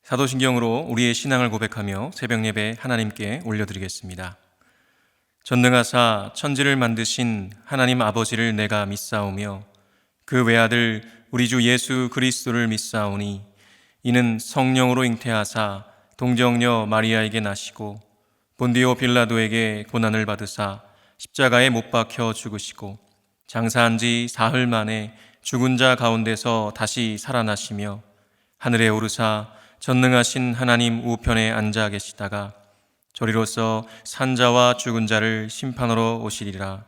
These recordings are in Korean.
사도신경으로 우리의 신앙을 고백하며 새벽 예배 하나님께 올려드리겠습니다. 전능하사 천지를 만드신 하나님 아버지를 내가 믿사오며 그 외아들 우리 주 예수 그리스도를 믿사오니 이는 성령으로 잉태하사 동정녀 마리아에게 나시고 본디오 빌라도에게 고난을 받으사 십자가에 못 박혀 죽으시고 장사한 지 사흘 만에 죽은 자 가운데서 다시 살아나시며 하늘에 오르사 전능하신 하나님 우편에 앉아 계시다가 저리로서 산자와 죽은 자를 심판하러 오시리라.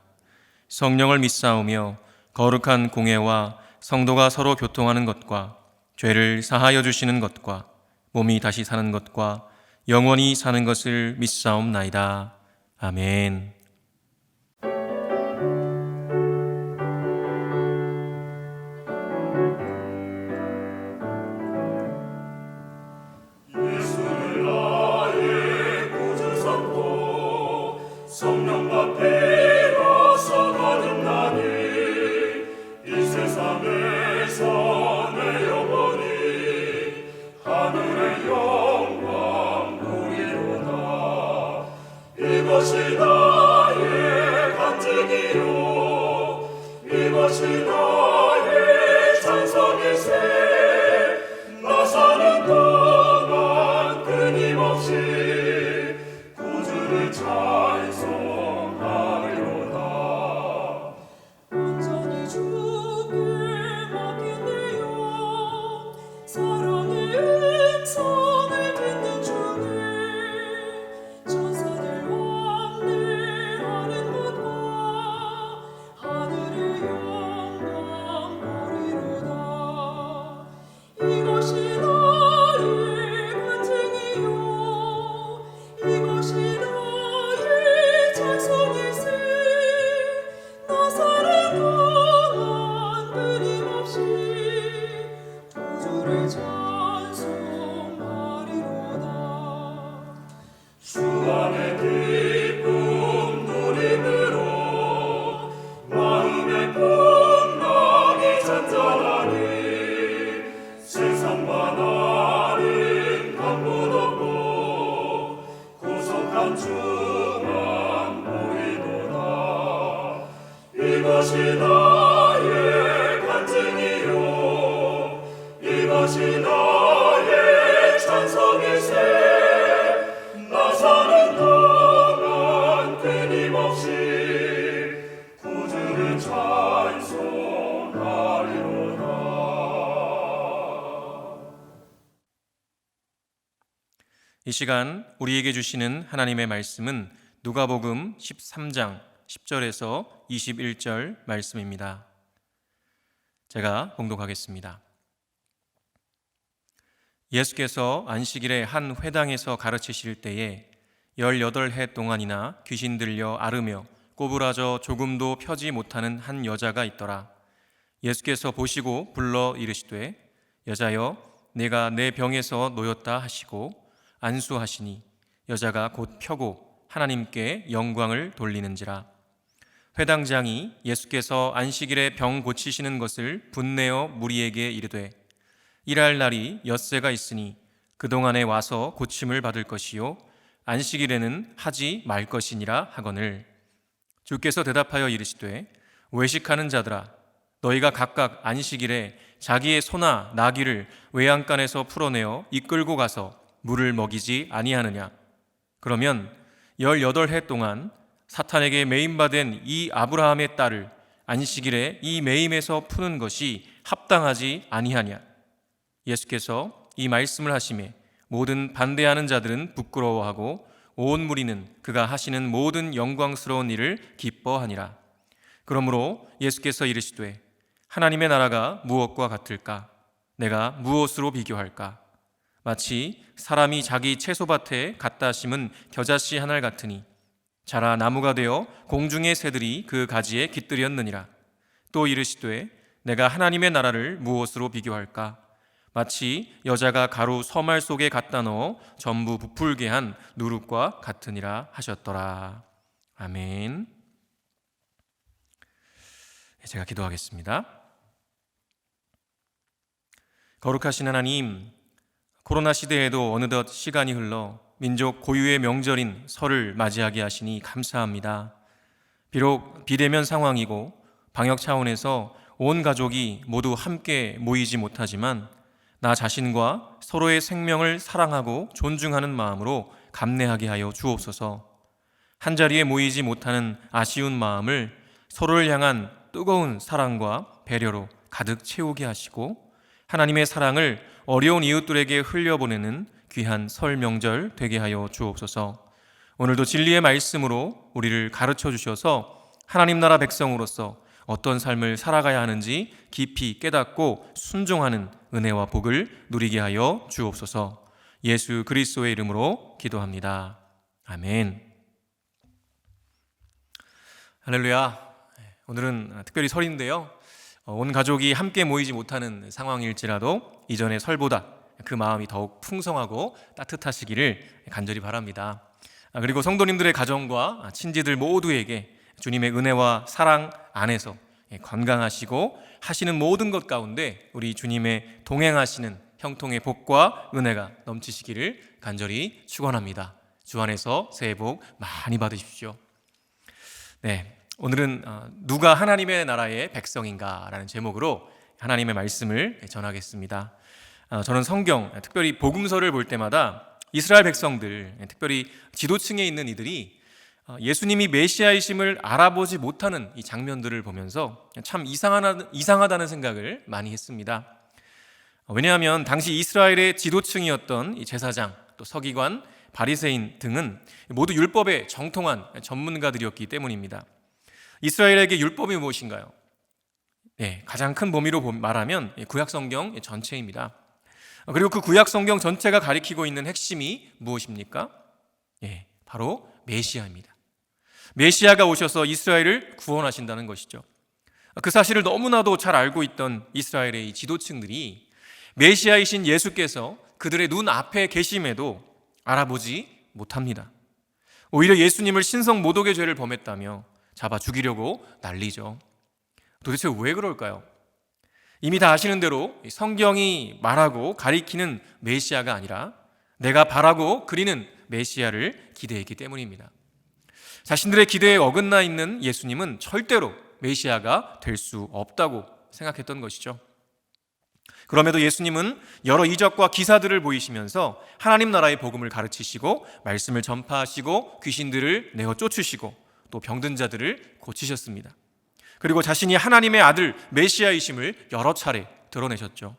성령을 믿사오며 거룩한 공회와 성도가 서로 교통하는 것과 죄를 사하여 주시는 것과 몸이 다시 사는 것과 영원히 사는 것을 믿사옵나이다. 아멘. 성령과 피로서 거듭나니 이 세상에서 내 영혼이 하늘의 영광 보리로다. 이것이 나의 간증이요 이것이 나의 찬송일세. 나 사는 동안 끊임없이 구주를 찬송하리로다. 온전히 주께 맡긴대요. 사랑의 음성을 듣는 주님, 천사들 왕래하는 곳과 하늘의 영광 보리로다. 이것이 나의 간증이요 이것이 나의 찬송일세. 나 사는 동안 끊임없이 구주를 찬송하리로다. 주 안에 기쁨 누림으로 마음의 풍랑이 잔잔하니 세상과 나는 강분 없고 구속한 주만 보이도다. 이것이 나의 간증이요 이것이 나의 찬송일세. 나 사는 동안 끊임없이 구주를 찬송하리로다. 이 시간 우리에게 주시는 하나님의 말씀은 누가복음 13장 10절에서 21절 말씀입니다. 제가 봉독하겠습니다. 예수께서 안식일에 한 회당에서 가르치실 때에 18해 동안이나 귀신 들려 앓으며 꼬부라져 조금도 펴지 못하는 한 여자가 있더라. 예수께서 보시고 불러 이르시되 여자여 내가 내 병에서 놓였다 하시고 안수하시니 여자가 곧 펴고 하나님께 영광을 돌리는지라. 회당장이 예수께서 안식일에 병 고치시는 것을 분내어 무리에게 이르되 일할 날이 엿새가 있으니 그동안에 와서 고침을 받을 것이요 안식일에는 하지 말 것이니라 하거늘. 주께서 대답하여 이르시되 외식하는 자들아 너희가 각각 안식일에 자기의 소나 나귀를 외양간에서 풀어내어 이끌고 가서 물을 먹이지 아니하느냐. 그러면 18해 동안 사탄에게 매임받은 이 아브라함의 딸을 안식일에 이 매임에서 푸는 것이 합당하지 아니하냐. 예수께서 이 말씀을 하시매 모든 반대하는 자들은 부끄러워하고 온 무리는 그가 하시는 모든 영광스러운 일을 기뻐하니라. 그러므로 예수께서 이르시되 하나님의 나라가 무엇과 같을까? 내가 무엇으로 비교할까? 마치 사람이 자기 채소밭에 갖다 심은 겨자씨 한 알 같으니 자라 나무가 되어 공중의 새들이 그 가지에 깃들였느니라. 또 이르시되 내가 하나님의 나라를 무엇으로 비교할까? 마치 여자가 가루 서말 속에 갖다 넣어 전부 부풀게 한 누룩과 같으니라 하셨더라. 아멘. 제가 기도하겠습니다. 거룩하신 하나님, 코로나 시대에도 어느덧 시간이 흘러 민족 고유의 명절인 설을 맞이하게 하시니 감사합니다. 비록 비대면 상황이고 방역 차원에서 온 가족이 모두 함께 모이지 못하지만 나 자신과 서로의 생명을 사랑하고 존중하는 마음으로 감내하게 하여 주옵소서. 한자리에 모이지 못하는 아쉬운 마음을 서로를 향한 뜨거운 사랑과 배려로 가득 채우게 하시고 하나님의 사랑을 어려운 이웃들에게 흘려보내는 귀한 설 명절 되게 하여 주옵소서. 오늘도 진리의 말씀으로 우리를 가르쳐 주셔서 하나님 나라 백성으로서 어떤 삶을 살아가야 하는지 깊이 깨닫고 순종하는 은혜와 복을 누리게 하여 주옵소서. 예수 그리스도의 이름으로 기도합니다. 아멘. 할렐루야. 오늘은 특별히 설인데요. 온 가족이 함께 모이지 못하는 상황일지라도 이전의 설보다 그 마음이 더욱 풍성하고 따뜻하시기를 간절히 바랍니다. 그리고 성도님들의 가정과 친지들 모두에게 주님의 은혜와 사랑 안에서 건강하시고 하시는 모든 것 가운데 우리 주님의 동행하시는 형통의 복과 은혜가 넘치시기를 간절히 축원합니다. 주 안에서 새해 복 많이 받으십시오. 네, 오늘은 누가 하나님의 나라의 백성인가라는 제목으로 하나님의 말씀을 전하겠습니다. 저는 성경, 특별히 복음서를 볼 때마다 이스라엘 백성들, 특별히 지도층에 있는 이들이 예수님이 메시아이심을 알아보지 못하는 이 장면들을 보면서 참 이상하다는 생각을 많이 했습니다. 왜냐하면 당시 이스라엘의 지도층이었던 이 제사장, 또 서기관, 바리새인 등은 모두 율법에 정통한 전문가들이었기 때문입니다. 이스라엘에게 율법이 무엇인가요? 네, 가장 큰 범위로 말하면 구약성경 전체입니다. 그리고 그 구약성경 전체가 가리키고 있는 핵심이 무엇입니까? 예, 바로 메시아입니다. 메시아가 오셔서 이스라엘을 구원하신다는 것이죠. 그 사실을 너무나도 잘 알고 있던 이스라엘의 이 지도층들이 메시아이신 예수께서 그들의 눈 앞에 계심에도 알아보지 못합니다. 오히려 예수님을 신성 모독의 죄를 범했다며 잡아 죽이려고 난리죠. 도대체 왜 그럴까요? 이미 다 아시는 대로 성경이 말하고 가리키는 메시아가 아니라 내가 바라고 그리는 메시아를 기대했기 때문입니다. 자신들의 기대에 어긋나 있는 예수님은 절대로 메시아가 될 수 없다고 생각했던 것이죠. 그럼에도 예수님은 여러 이적과 기사들을 보이시면서 하나님 나라의 복음을 가르치시고 말씀을 전파하시고 귀신들을 내어 쫓으시고 또 병든 자들을 고치셨습니다. 그리고 자신이 하나님의 아들 메시아이심을 여러 차례 드러내셨죠.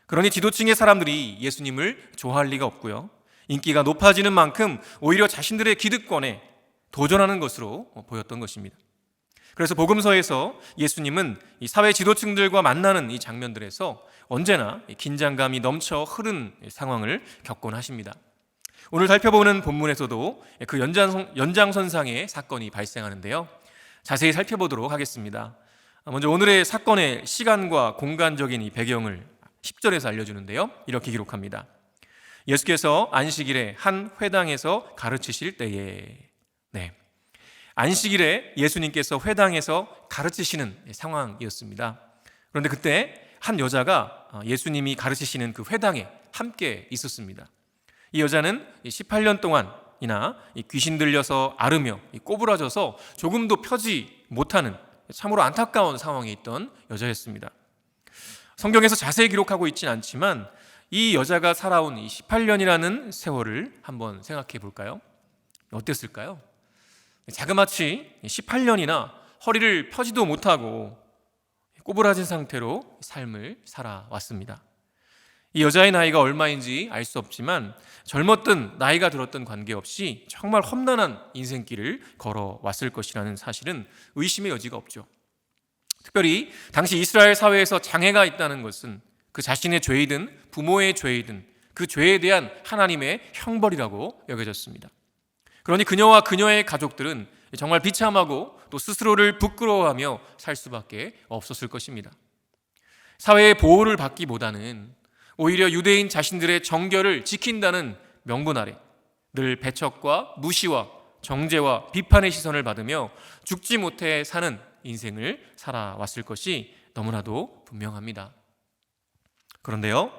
그러니 지도층의 사람들이 예수님을 좋아할 리가 없고요. 인기가 높아지는 만큼 오히려 자신들의 기득권에 도전하는 것으로 보였던 것입니다. 그래서 복음서에서 예수님은 이 사회 지도층들과 만나는 이 장면들에서 언제나 긴장감이 넘쳐 흐른 상황을 겪곤 하십니다. 오늘 살펴보는 본문에서도 그 연장선상의 사건이 발생하는데요. 자세히 살펴보도록 하겠습니다. 먼저 오늘의 사건의 시간과 공간적인 이 배경을 10절에서 알려주는데요. 이렇게 기록합니다. 예수께서 안식일에 한 회당에서 가르치실 때에, 안식일에 예수님께서 회당에서 가르치시는 상황이었습니다. 그런데 그때 한 여자가 예수님이 가르치시는 그 회당에 함께 있었습니다. 이 여자는 18년 동안이나 귀신 들려서 앓으며 꼬부라져서 조금도 펴지 못하는 참으로 안타까운 상황에 있던 여자였습니다. 성경에서 자세히 기록하고 있진 않지만 이 여자가 살아온 이 18년이라는 세월을 한번 생각해 볼까요? 어땠을까요? 자그마치 18년이나 허리를 펴지도 못하고 꼬부라진 상태로 삶을 살아왔습니다. 이 여자의 나이가 얼마인지 알 수 없지만 젊었든 나이가 들었든 관계없이 정말 험난한 인생길을 걸어왔을 것이라는 사실은 의심의 여지가 없죠. 특별히 당시 이스라엘 사회에서 장애가 있다는 것은 그 자신의 죄이든 부모의 죄이든 그 죄에 대한 하나님의 형벌이라고 여겨졌습니다. 그러니 그녀와 그녀의 가족들은 정말 비참하고 또 스스로를 부끄러워하며 살 수밖에 없었을 것입니다. 사회의 보호를 받기보다는 오히려 유대인 자신들의 정결을 지킨다는 명분 아래 늘 배척과 무시와 정죄와 비판의 시선을 받으며 죽지 못해 사는 인생을 살아왔을 것이 너무나도 분명합니다. 그런데요,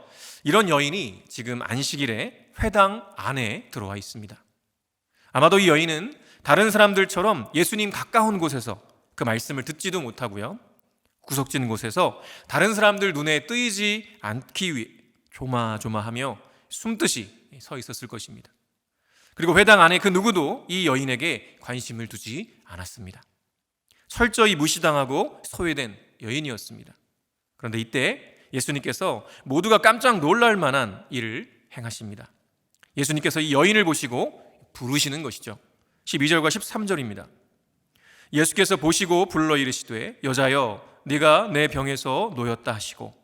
이런 여인이 지금 안식일에 회당 안에 들어와 있습니다. 아마도 이 여인은 다른 사람들처럼 예수님 가까운 곳에서 그 말씀을 듣지도 못하고요, 구석진 곳에서 다른 사람들 눈에 뜨이지 않기 위해 조마조마하며 숨듯이 서 있었을 것입니다. 그리고 회당 안에 그 누구도 이 여인에게 관심을 두지 않았습니다. 철저히 무시당하고 소외된 여인이었습니다. 그런데 이때 예수님께서 모두가 깜짝 놀랄 만한 일을 행하십니다. 예수님께서 이 여인을 보시고 부르시는 것이죠. 12절과 13절입니다. 예수께서 보시고 불러 이르시되 여자여 네가 내 병에서 놓였다 하시고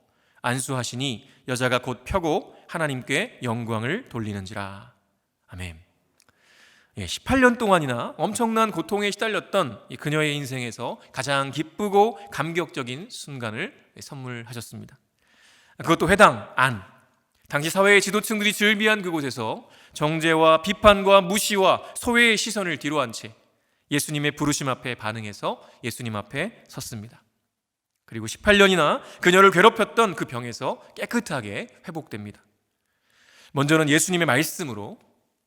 안수하시니 여자가 곧 펴고 하나님께 영광을 돌리는지라. 아멘. 18년 동안이나 엄청난 고통에 시달렸던 그녀의 인생에서 가장 기쁘고 감격적인 순간을 선물하셨습니다. 그것도 회당 안, 당시 사회의 지도층들이 즐비한 그곳에서 정죄와 비판과 무시와 소외의 시선을 뒤로한 채 예수님의 부르심 앞에 반응해서 예수님 앞에 섰습니다. 그리고 18년이나 그녀를 괴롭혔던 그 병에서 깨끗하게 회복됩니다. 먼저는 예수님의 말씀으로,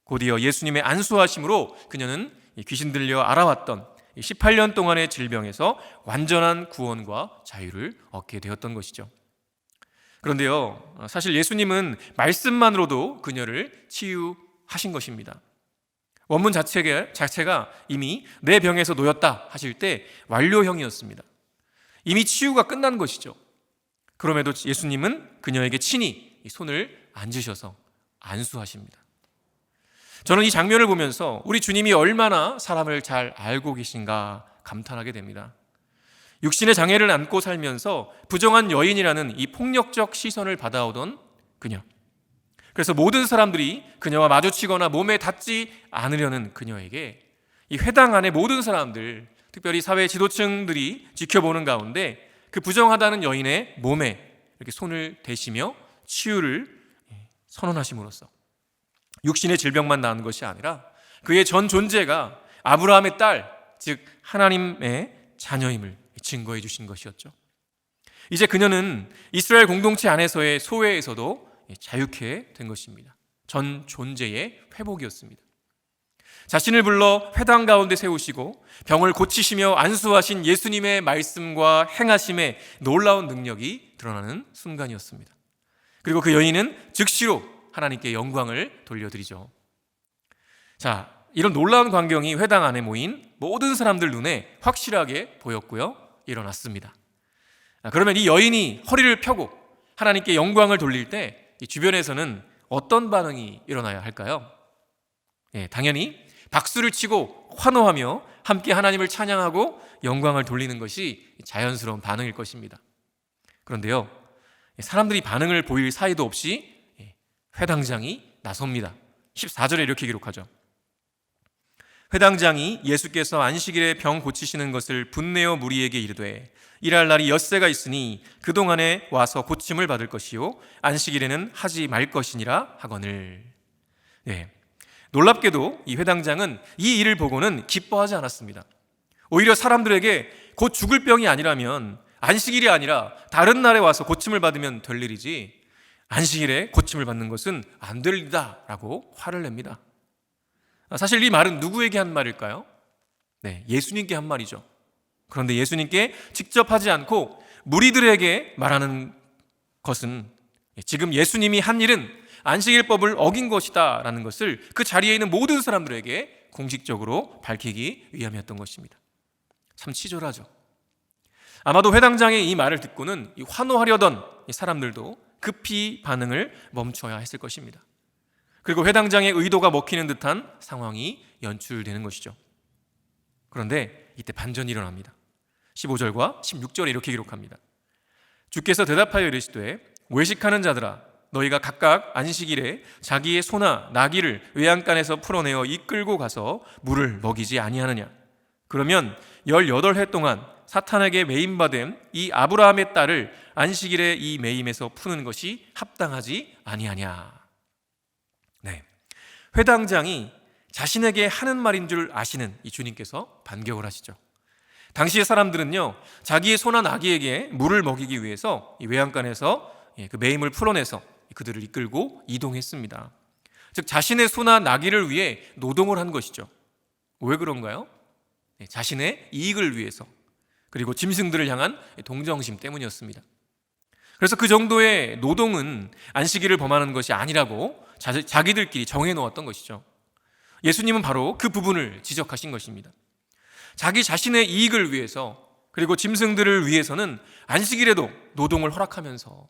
곧이어 예수님의 안수하심으로 그녀는 귀신 들려 알아왔던 18년 동안의 질병에서 완전한 구원과 자유를 얻게 되었던 것이죠. 그런데요, 사실 예수님은 말씀만으로도 그녀를 치유하신 것입니다. 원문 자체가 이미 내 병에서 놓였다 하실 때 완료형이었습니다. 이미 치유가 끝난 것이죠. 그럼에도 예수님은 그녀에게 친히 손을 얹으셔서 안수하십니다. 저는 이 장면을 보면서 우리 주님이 얼마나 사람을 잘 알고 계신가 감탄하게 됩니다. 육신의 장애를 안고 살면서 부정한 여인이라는 이 폭력적 시선을 받아오던 그녀, 그래서 모든 사람들이 그녀와 마주치거나 몸에 닿지 않으려는 그녀에게 이 회당 안의 모든 사람들, 특별히 사회 지도층들이 지켜보는 가운데 그 부정하다는 여인의 몸에 이렇게 손을 대시며 치유를 선언하심으로써 육신의 질병만 나은 것이 아니라 그의 전 존재가 아브라함의 딸, 즉 하나님의 자녀임을 증거해 주신 것이었죠. 이제 그녀는 이스라엘 공동체 안에서의 소외에서도 자유케 된 것입니다. 전 존재의 회복이었습니다. 자신을 불러 회당 가운데 세우시고 병을 고치시며 안수하신 예수님의 말씀과 행하심의 놀라운 능력이 드러나는 순간이었습니다. 그리고 그 여인은 즉시로 하나님께 영광을 돌려드리죠. 자, 이런 놀라운 광경이 회당 안에 모인 모든 사람들 눈에 확실하게 보였고요, 일어났습니다. 그러면 이 여인이 허리를 펴고 하나님께 영광을 돌릴 때 이 주변에서는 어떤 반응이 일어나야 할까요? 당연히 박수를 치고 환호하며 함께 하나님을 찬양하고 영광을 돌리는 것이 자연스러운 반응일 것입니다. 그런데요, 사람들이 반응을 보일 사이도 없이 회당장이 나섭니다. 14절에 이렇게 기록하죠. 회당장이 예수께서 안식일에 병 고치시는 것을 분내어 무리에게 이르되 일할 날이 엿새가 있으니 그동안에 와서 고침을 받을 것이요 안식일에는 하지 말 것이니라 하거늘. 놀랍게도 이 회당장은 이 일을 보고는 기뻐하지 않았습니다. 오히려 사람들에게 곧 죽을 병이 아니라면 안식일이 아니라 다른 날에 와서 고침을 받으면 될 일이지 안식일에 고침을 받는 것은 안 될 일이다 라고 화를 냅니다. 사실 이 말은 누구에게 한 말일까요? 예수님께 한 말이죠. 그런데 예수님께 직접 하지 않고 무리들에게 말하는 것은 지금 예수님이 한 일은 안식일법을 어긴 것이다 라는 것을 그 자리에 있는 모든 사람들에게 공식적으로 밝히기 위함이었던 것입니다. 참 치졸하죠. 아마도 회당장의 이 말을 듣고는 환호하려던 사람들도 급히 반응을 멈춰야 했을 것입니다. 그리고 회당장의 의도가 먹히는 듯한 상황이 연출되는 것이죠. 그런데 이때 반전이 일어납니다. 15절과 16절에 이렇게 기록합니다. 주께서 대답하여 이르시되 외식하는 자들아 너희가 각각 안식일에 자기의 소나 나귀를 외양간에서 풀어내어 이끌고 가서 물을 먹이지 아니하느냐. 그러면 18해 동안 사탄에게 매임받은 이 아브라함의 딸을 안식일에 이 매임에서 푸는 것이 합당하지 아니하냐. 회당장이 자신에게 하는 말인 줄 아시는 이 주님께서 반격을 하시죠. 당시의 사람들은요, 자기의 소나 나귀에게 물을 먹이기 위해서 이 외양간에서 그 매임을 풀어내서 그들을 이끌고 이동했습니다. 즉 자신의 소나 나귀를 위해 노동을 한 것이죠. 왜 그런가요? 자신의 이익을 위해서, 그리고 짐승들을 향한 동정심 때문이었습니다. 그래서 그 정도의 노동은 안식일을 범하는 것이 아니라고 자기들끼리 정해놓았던 것이죠. 예수님은 바로 그 부분을 지적하신 것입니다. 자기 자신의 이익을 위해서, 그리고 짐승들을 위해서는 안식일에도 노동을 허락하면서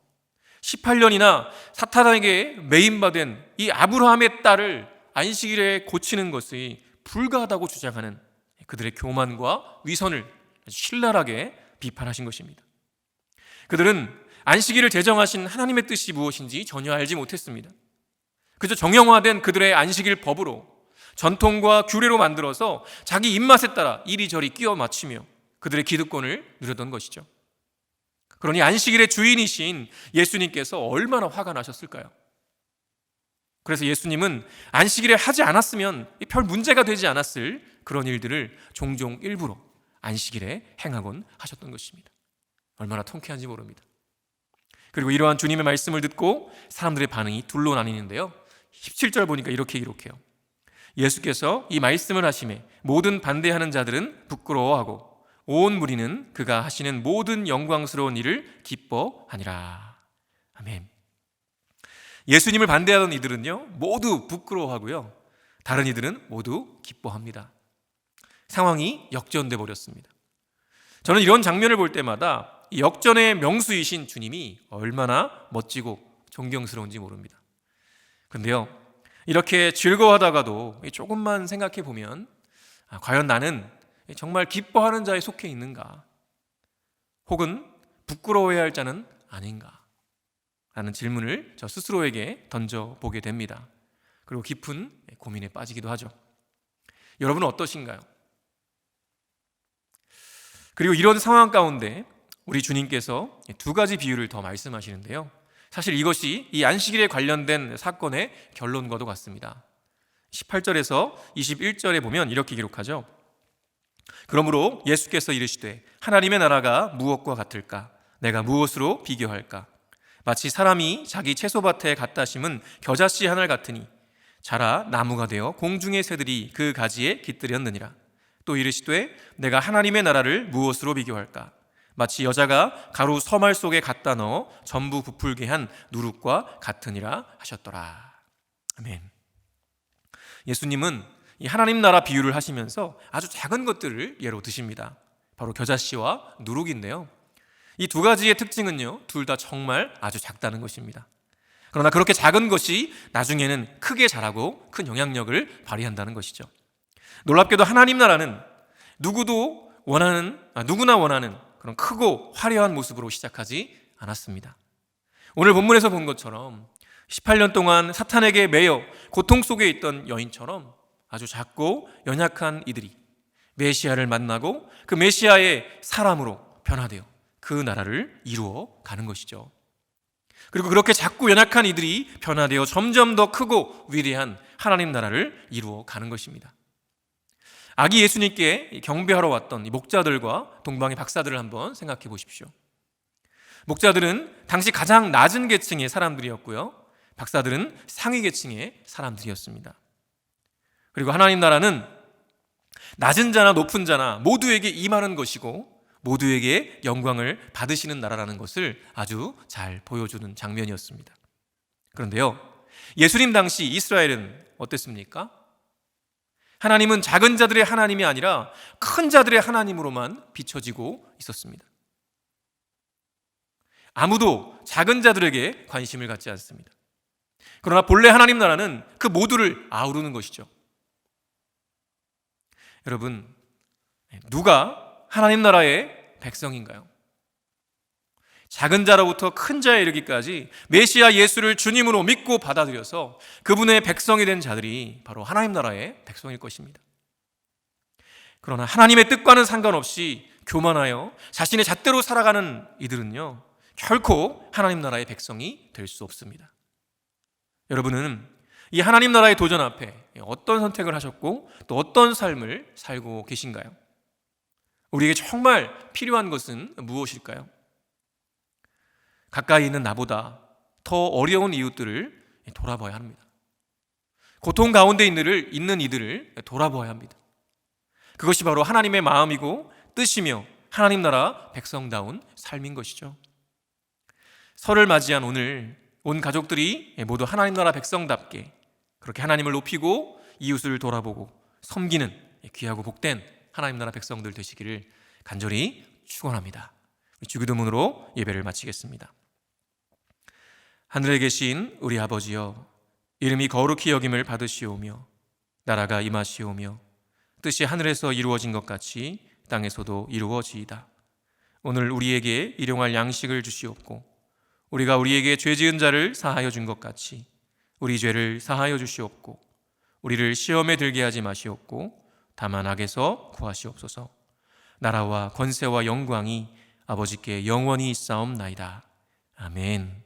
18년이나 사탄에게 매임받은 이 아브라함의 딸을 안식일에 고치는 것이 불가하다고 주장하는 그들의 교만과 위선을 신랄하게 비판하신 것입니다. 그들은 안식일을 제정하신 하나님의 뜻이 무엇인지 전혀 알지 못했습니다. 그저 정형화된 그들의 안식일 법으로, 전통과 규례로 만들어서 자기 입맛에 따라 이리저리 끼워 맞추며 그들의 기득권을 누렸던 것이죠. 그러니 안식일의 주인이신 예수님께서 얼마나 화가 나셨을까요? 그래서 예수님은 안식일에 하지 않았으면 별 문제가 되지 않았을 그런 일들을 종종 일부러 안식일에 행하곤 하셨던 것입니다. 얼마나 통쾌한지 모릅니다. 그리고 이러한 주님의 말씀을 듣고 사람들의 반응이 둘로 나뉘는데요, 17절 보니까 이렇게 기록해요. 예수께서 이 말씀을 하시매 모든 반대하는 자들은 부끄러워하고 온 무리는 그가 하시는 모든 영광스러운 일을 기뻐하니라. 아멘. 예수님을 반대하던 이들은요 모두 부끄러워하고요, 다른 이들은 모두 기뻐합니다. 상황이 역전돼 버렸습니다. 저는 이런 장면을 볼 때마다 이 역전의 명수이신 주님이 얼마나 멋지고 존경스러운지 모릅니다. 그런데요, 이렇게 즐거워하다가도 조금만 생각해 보면 과연 나는 정말 기뻐하는 자에 속해 있는가? 혹은 부끄러워해야 할 자는 아닌가? 라는 질문을 저 스스로에게 던져보게 됩니다. 그리고 깊은 고민에 빠지기도 하죠. 여러분은 어떠신가요? 그리고 이런 상황 가운데 우리 주님께서 두 가지 비유를 더 말씀하시는데요, 사실 이것이 이 안식일에 관련된 사건의 결론과도 같습니다. 18절에서 21절에 보면 이렇게 기록하죠. 그러므로 예수께서 이르시되 하나님의 나라가 무엇과 같을까? 내가 무엇으로 비교할까? 마치 사람이 자기 채소밭에 갖다 심은 겨자씨 하늘 같으니 자라 나무가 되어 공중의 새들이 그 가지에 깃들였느니라. 또 이르시되 내가 하나님의 나라를 무엇으로 비교할까? 마치 여자가 가루 서말 속에 갖다 넣어 전부 부풀게 한 누룩과 같으니라 하셨더라. 아멘. 예수님은 이 하나님 나라 비유를 하시면서 아주 작은 것들을 예로 드십니다. 바로 겨자씨와 누룩인데요, 이 두 가지의 특징은요 둘 다 정말 아주 작다는 것입니다. 그러나 그렇게 작은 것이 나중에는 크게 자라고 큰 영향력을 발휘한다는 것이죠. 놀랍게도 하나님 나라는 누구나 원하는 그런 크고 화려한 모습으로 시작하지 않았습니다. 오늘 본문에서 본 것처럼 18년 동안 사탄에게 매여 고통 속에 있던 여인처럼 아주 작고 연약한 이들이 메시아를 만나고 그 메시아의 사람으로 변화되어 그 나라를 이루어 가는 것이죠. 그리고 그렇게 작고 연약한 이들이 변화되어 점점 더 크고 위대한 하나님 나라를 이루어 가는 것입니다. 아기 예수님께 경배하러 왔던 이 목자들과 동방의 박사들을 한번 생각해 보십시오. 목자들은 당시 가장 낮은 계층의 사람들이었고요, 박사들은 상위 계층의 사람들이었습니다. 그리고 하나님 나라는 낮은 자나 높은 자나 모두에게 임하는 것이고 모두에게 영광을 받으시는 나라라는 것을 아주 잘 보여주는 장면이었습니다. 그런데요, 예수님 당시 이스라엘은 어땠습니까? 하나님은 작은 자들의 하나님이 아니라 큰 자들의 하나님으로만 비춰지고 있었습니다. 아무도 작은 자들에게 관심을 갖지 않습니다. 그러나 본래 하나님 나라는 그 모두를 아우르는 것이죠. 여러분, 누가 하나님 나라의 백성인가요? 작은 자로부터 큰 자에 이르기까지 메시아 예수를 주님으로 믿고 받아들여서 그분의 백성이 된 자들이 바로 하나님 나라의 백성일 것입니다. 그러나 하나님의 뜻과는 상관없이 교만하여 자신의 잣대로 살아가는 이들은요 결코 하나님 나라의 백성이 될 수 없습니다. 여러분은 이 하나님 나라의 도전 앞에 어떤 선택을 하셨고 또 어떤 삶을 살고 계신가요? 우리에게 정말 필요한 것은 무엇일까요? 가까이 있는 나보다 더 어려운 이웃들을 돌아봐야 합니다. 고통 가운데 있는 이들을 돌아보아야 합니다. 그것이 바로 하나님의 마음이고 뜻이며 하나님 나라 백성다운 삶인 것이죠. 설을 맞이한 오늘 온 가족들이 모두 하나님 나라 백성답게 그렇게 하나님을 높이고 이웃을 돌아보고 섬기는 귀하고 복된 하나님 나라 백성들 되시기를 간절히 축원합니다. 주기도문으로 예배를 마치겠습니다. 하늘에 계신 우리 아버지여, 이름이 거룩히 여김을 받으시오며 나라가 임하시오며 뜻이 하늘에서 이루어진 것 같이 땅에서도 이루어지이다. 오늘 우리에게 일용할 양식을 주시옵고 우리가 우리에게 죄 지은 자를 사하여 준 것 같이 우리 죄를 사하여 주시옵고 우리를 시험에 들게 하지 마시옵고 다만 악에서 구하시옵소서. 나라와 권세와 영광이 아버지께 영원히 있사옵나이다. 아멘.